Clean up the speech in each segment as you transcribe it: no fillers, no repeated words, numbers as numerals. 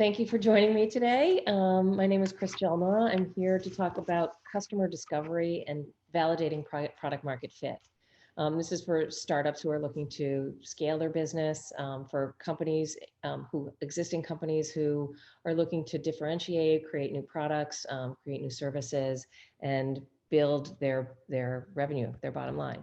Thank you for joining me today. My name is Chris Gelnaw. I'm here to talk about customer discovery and validating product market fit. This is for startups who are looking to scale their business, for companies, existing companies who are looking to differentiate, create new products, create new services, and build their revenue, their bottom line.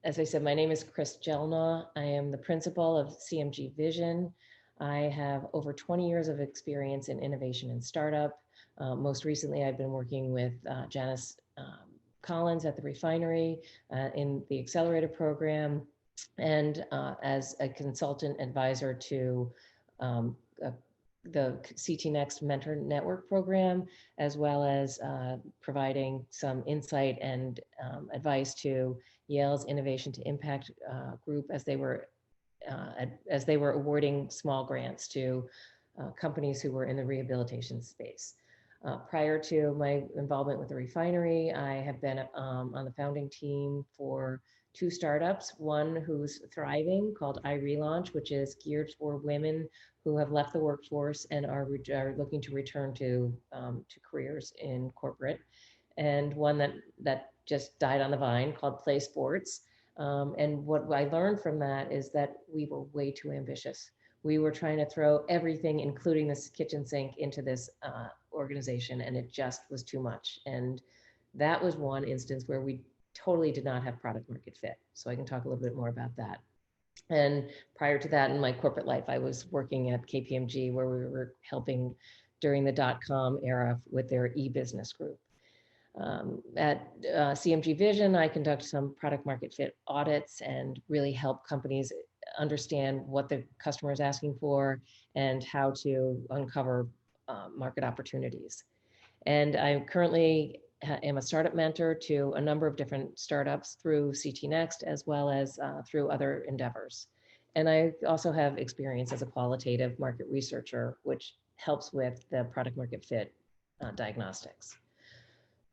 As I said, my name is Chris Gelnaw. I am the principal of CMGVision. I have over 20 years of experience in innovation and startup. Most recently, I've been working with Janice Collins at the Refinery in the Accelerator Program, and as a consultant advisor to the CT Next Mentor Network Program, as well as providing some insight and advice to Yale's Innovation to Impact group as they were awarding small grants to companies who were in the rehabilitation space. Prior to my involvement with the Refinery, I have been on the founding team for 2 startups, one who's thriving called iRelaunch, which is geared for women who have left the workforce and are looking to return to careers in corporate, and one that just died on the vine called Play Sports. And what I learned from that is that we were way too ambitious. We were trying to throw everything, including this kitchen sink, into this organization, and it just was too much. And that was one instance where we totally did not have product market fit. So I can talk a little bit more about that. And prior to that, in my corporate life, I was working at KPMG, where we were helping during the .com era with their e-business group. At CMGVision, I conduct some product market fit audits and really help companies understand what the customer is asking for and how to uncover market opportunities. And I currently am a startup mentor to a number of different startups through CT Next, as well as through other endeavors. And I also have experience as a qualitative market researcher, which helps with the product market fit diagnostics.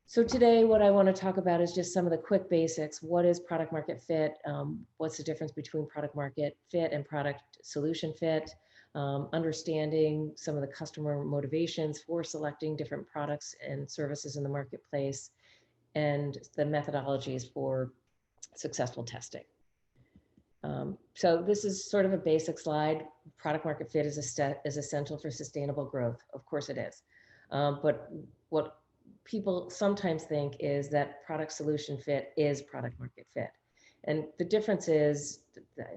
So today, what I want to talk about is just some of the quick basics. What is product market fit? What's the difference between product market fit and product solution fit? Understanding some of the customer motivations for selecting different products and services in the marketplace, and the methodologies for successful testing. So this is sort of a basic slide. Product market fit is essential for sustainable growth. Of course it is. But what people sometimes think is that product solution fit is product market fit. And the difference is,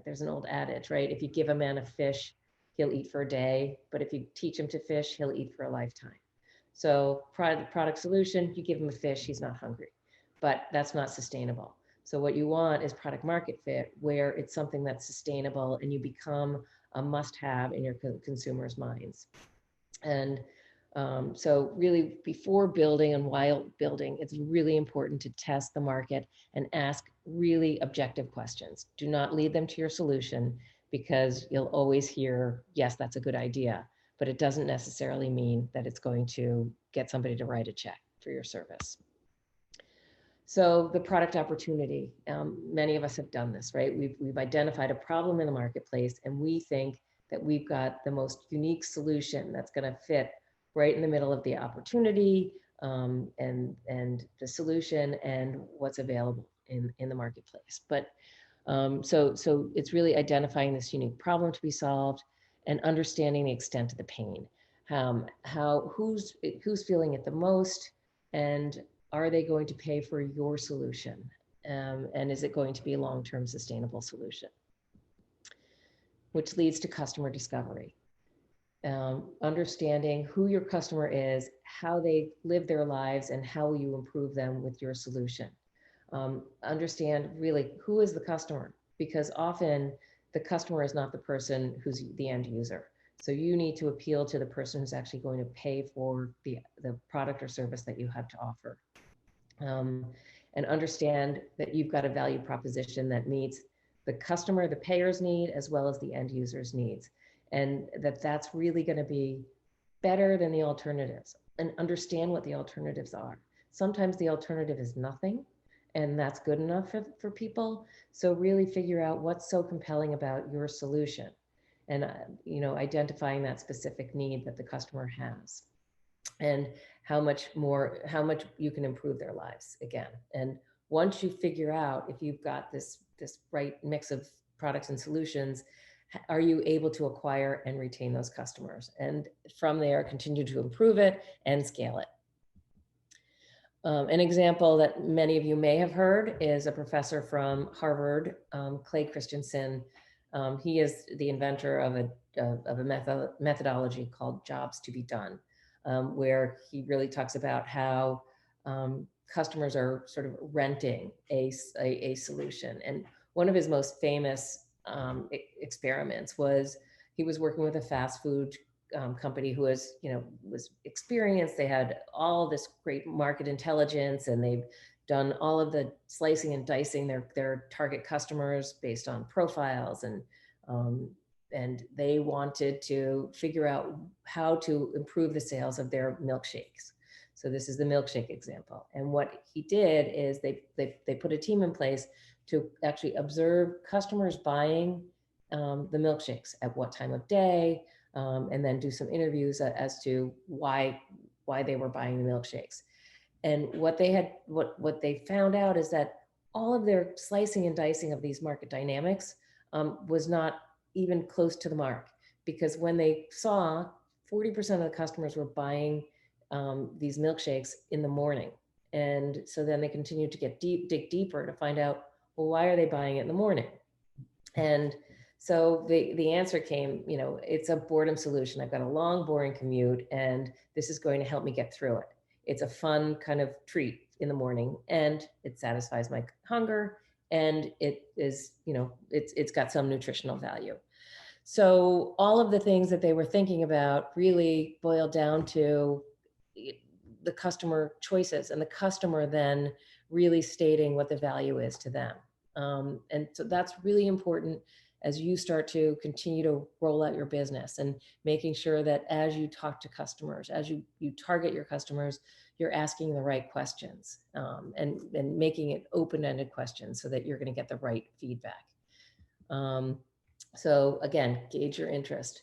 there's an old adage, right? If you give a man a fish, he'll eat for a day, but if you teach him to fish, he'll eat for a lifetime. So product solution, you give him a fish, he's not hungry, but that's not sustainable. So what you want is product market fit, where it's something that's sustainable and you become a must-have in your consumers' minds. And so really, before building and while building, it's really important to test the market and ask really objective questions. Do not lead them to your solution, because you'll always hear, yes, that's a good idea, but it doesn't necessarily mean that it's going to get somebody to write a check for your service. So the product opportunity, many of us have done this, right? We've identified a problem in the marketplace, and we think that we've got the most unique solution that's going to fit right in the middle of the opportunity and the solution and what's available in the marketplace. But so it's really identifying this unique problem to be solved and understanding the extent of the pain. Who's feeling it the most, and are they going to pay for your solution? And is it going to be a long-term sustainable solution? Which leads to customer discovery. Understanding who your customer is, how they live their lives, and how you improve them with your solution. Understand really who is the customer, because often the customer is not the person who's the end user. So you need to appeal to the person who's actually going to pay for the product or service that you have to offer. And understand that you've got a value proposition that meets the customer, the payer's need, as well as the end user's needs. And that's really going to be better than the alternatives, and understand what the alternatives are. Sometimes the alternative is nothing, and that's good enough for people. So really figure out what's so compelling about your solution. and identifying that specific need that the customer has, and how much you can improve their lives again. And once you figure out if you've got this right mix of products and solutions, are you able to acquire and retain those customers? And from there, continue to improve it and scale it. An example that many of you may have heard is a professor from Harvard, Clay Christensen. He is the inventor of a methodology called Jobs to be Done, where he really talks about how customers are sort of renting a solution. And one of his most famous experiments was he was working with a fast food company who was experienced. They had all this great market intelligence, and they've done all of the slicing and dicing their target customers based on profiles, and they wanted to figure out how to improve the sales of their milkshakes. So this is the milkshake example. And what he did is they put a team in place to actually observe customers buying the milkshakes at what time of day, and then do some interviews as to why they were buying the milkshakes. And what they found out is that all of their slicing and dicing of these market dynamics was not even close to the mark, because when they saw 40% of the customers were buying these milkshakes in the morning. And so then they continued to dig deeper to find out, well, why are they buying it in the morning? And so the answer came, it's a boredom solution. I've got a long, boring commute, and this is going to help me get through it. It's a fun kind of treat in the morning, and it satisfies my hunger, and it is, it's got some nutritional value. So all of the things that they were thinking about really boiled down to the customer choices, and the customer then really stating what the value is to them. And so that's really important as you start to continue to roll out your business, and making sure that as you talk to customers, as you target your customers, you're asking the right questions, and making it open-ended questions so that you're going to get the right feedback. So again, gauge your interest,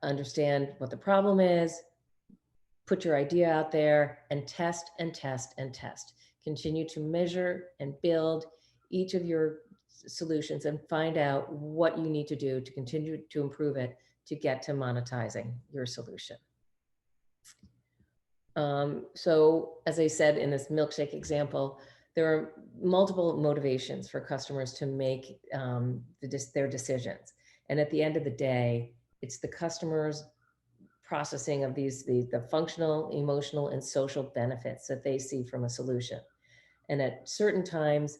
understand what the problem is, put your idea out there, and test and test and test. Continue to measure and build each of your solutions and find out what you need to do to continue to improve it to get to monetizing your solution. So as I said in this milkshake example, there are multiple motivations for customers to make their decisions. And at the end of the day, it's the customer's processing of the functional, emotional, and social benefits that they see from a solution. And at certain times,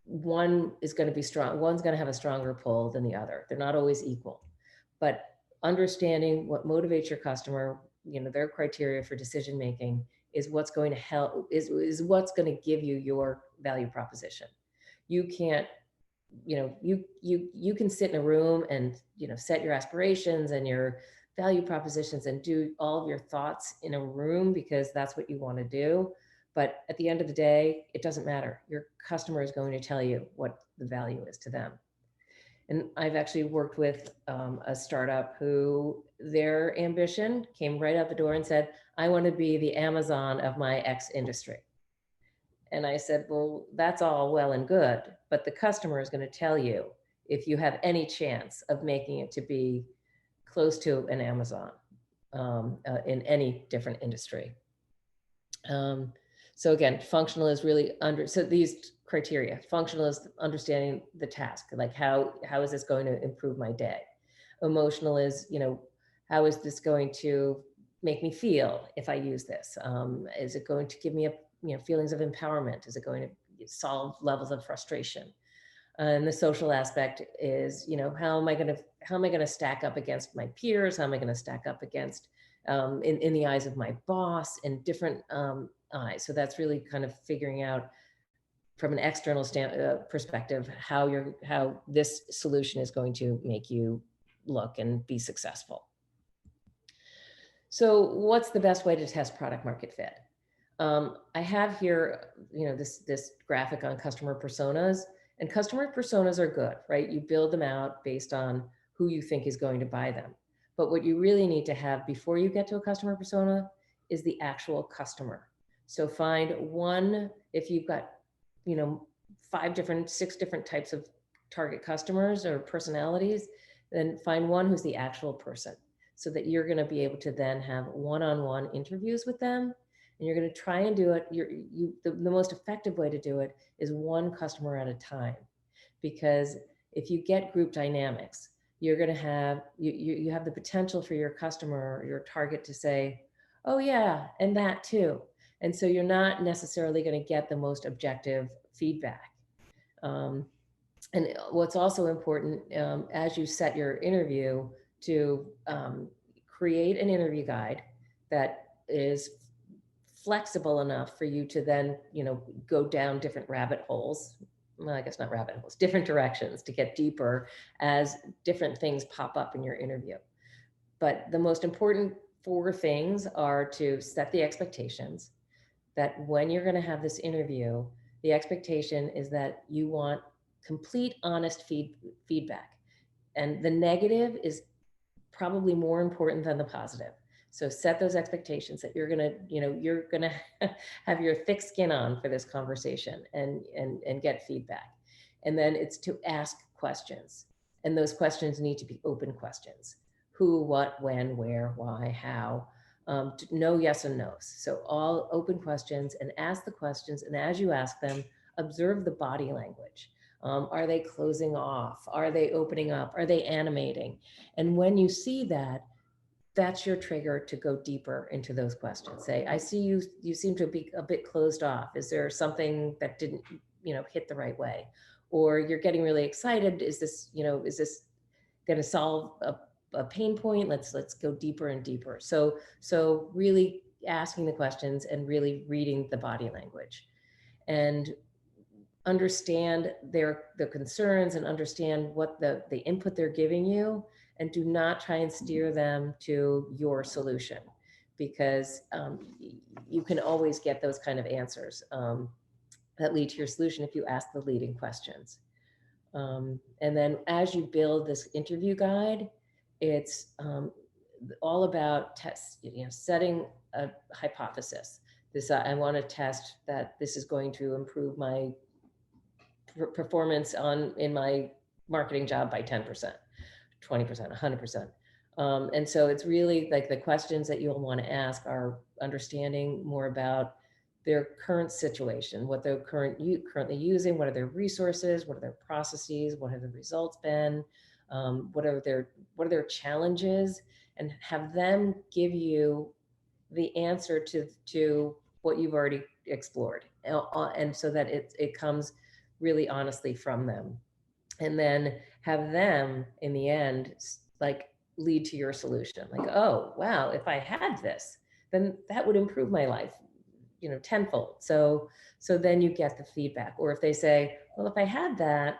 one is going to be strong, one's going to have a stronger pull than the other. They're not always equal. But understanding what motivates your customer, their criteria for decision making, is what's going to help, is what's going to give you your value proposition. You can't, you can sit in a room and set your aspirations and your value propositions and do all of your thoughts in a room because that's what you want to do. But at the end of the day, it doesn't matter. Your customer is going to tell you what the value is to them. And I've actually worked with a startup who their ambition came right out the door and said, I want to be the Amazon of my X industry. And I said, well, that's all well and good, but the customer is going to tell you if you have any chance of making it to be close to an Amazon in any different industry. So again, functional is really so these criteria, functional is understanding the task, like how is this going to improve my day? Emotional is, how is this going to make me feel if I use this? Is it going to give me feelings of empowerment? Is it going to solve levels of frustration? And the social aspect is, how am I going to stack up against my peers? How am I going to stack up against in the eyes of my boss, in different eyes? So that's really kind of figuring out from an external perspective how this solution is going to make you look and be successful. So what's the best way to test product market fit? I have here, this graphic on customer personas, and customer personas are good, right? You build them out based on who you think is going to buy them. But what you really need to have before you get to a customer persona is the actual customer. So find one, if you've got, 6 different types of target customers or personalities, then find one who's the actual person, so that you're going to be able to then have one-on-one interviews with them. And you're going to try and do it. The most effective way to do it is one customer at a time, because if you get group dynamics, you're going to have, you have the potential for your customer, your target, to say, oh yeah, and that too. And so you're not necessarily going to get the most objective feedback. And what's also important, as you set your interview, to create an interview guide that is flexible enough for you to then, go down different rabbit holes. Well, I guess not rabbit holes, different directions to get deeper as different things pop up in your interview. But the most important 4 things are to set the expectations, that when you're going to have this interview, the expectation is that you want complete, honest feedback. And the negative is probably more important than the positive. So set those expectations that you're gonna have your thick skin on for this conversation and get feedback. And then it's to ask questions. And those questions need to be open questions. Who, what, when, where, why, how. No yes and no's. So all open questions, and ask the questions. And as you ask them, observe the body language. Are they closing off? Are they opening up? Are they animating? And when you see that, that's your trigger to go deeper into those questions. Say, I see you seem to be a bit closed off. Is there something that didn't, hit the right way? Or you're getting really excited. Is this going to solve a pain point? Let's go deeper and deeper. So really asking the questions and really reading the body language, and understand their concerns, and understand what the input they're giving you, and do not try and steer them to your solution, because you can always get those kind of answers that lead to your solution if you ask the leading questions. And then as you build this interview guide, it's all about setting a hypothesis. I want to test that this is going to improve my performance in my marketing job by 10%, 20%, 100%. And so it's really like the questions that you'll want to ask are understanding more about their current situation, what they're currently using, what are their resources, what are their processes, what have the results been, what are their challenges, and have them give you the answer to what you've already explored, and so that it comes really honestly from them. And then have them in the end lead to your solution. Like, oh wow, if I had this, then that would improve my life tenfold. So then you get the feedback. Or if they say, well, if I had that,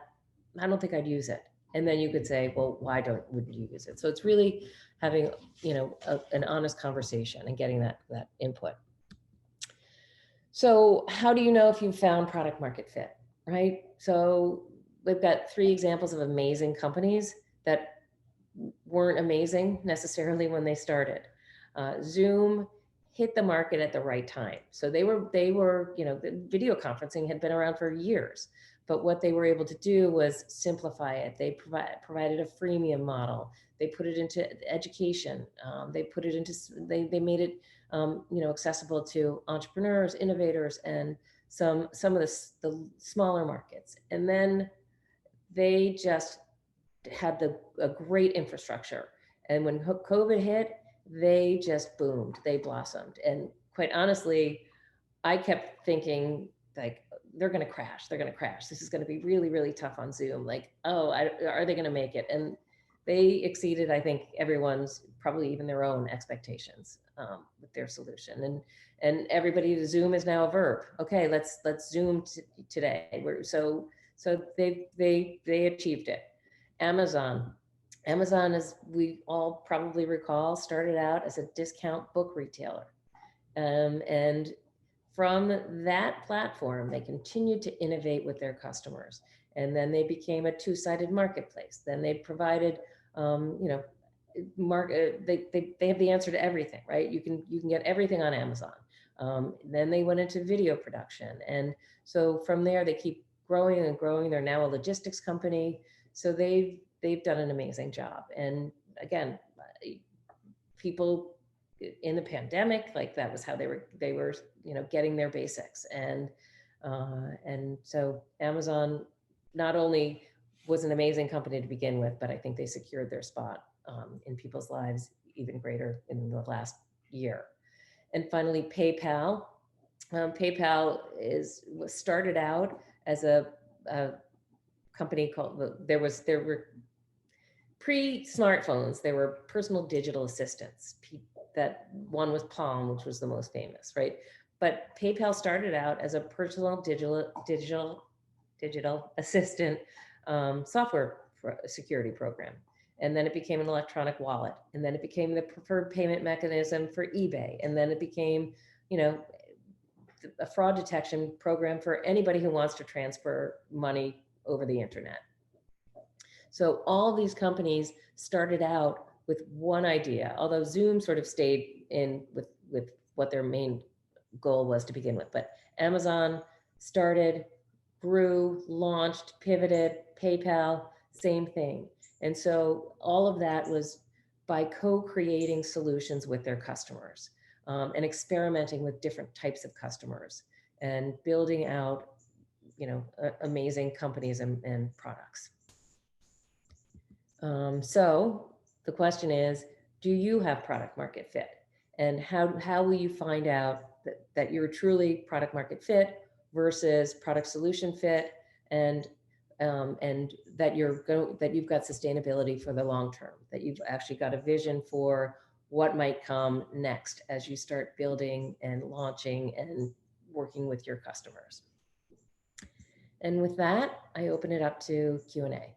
I don't think I'd use it. And then you could say, well, why wouldn't you use it? So it's really having an honest conversation and getting that input. So how do you know if you've found product market fit, right? So we've got 3 examples of amazing companies that weren't amazing necessarily when they started. Zoom hit the market at the right time. So they were, the video conferencing had been around for years, but what they were able to do was simplify it. They provided a freemium model. They put it into education. They made it, accessible to entrepreneurs, innovators, and some of the smaller markets. And then they just had a great infrastructure. And when COVID hit, they just boomed, they blossomed. And quite honestly, I kept thinking, like, they're going to crash. This is going to be really, really tough on Zoom. Like, are they going to make it? And they exceeded, I think, everyone's, probably even their own expectations with their solution. And everybody, Zoom is now a verb. Okay, let's Zoom today. So they achieved it. Amazon, as we all probably recall, started out as a discount book retailer. And from that platform, they continued to innovate with their customers. And then they became a 2-sided marketplace. Then they provided you know, they have the answer to everything, right? You can get everything on Amazon. Then they went into video production, and so from there they keep growing and growing. They're now a logistics company, so they've done an amazing job. And again, people in the pandemic, like that was how they were getting their basics. And so Amazon not only was an amazing company to begin with, but I think they secured their spot in people's lives even greater in the last year. And finally, PayPal. PayPal was started out as a company called, there were pre-smartphones, there were personal digital assistants. That one was Palm, which was the most famous, right? But PayPal started out as a personal digital assistant software security program. And then it became an electronic wallet. And then it became the preferred payment mechanism for eBay. And then it became, a fraud detection program for anybody who wants to transfer money over the internet. So all these companies started out with one idea, although Zoom sort of stayed in with what their main goal was to begin with. But Amazon started, grew, launched, pivoted, PayPal, same thing. And so all of that was by co-creating solutions with their customers and experimenting with different types of customers and building out, amazing companies and products. So the question is, do you have product market fit? And how will you find out that you're truly product market fit versus product solution fit, and that you've got sustainability for the long term, that you've actually got a vision for what might come next as you start building and launching and working with your customers. And with that, I open it up to Q&A.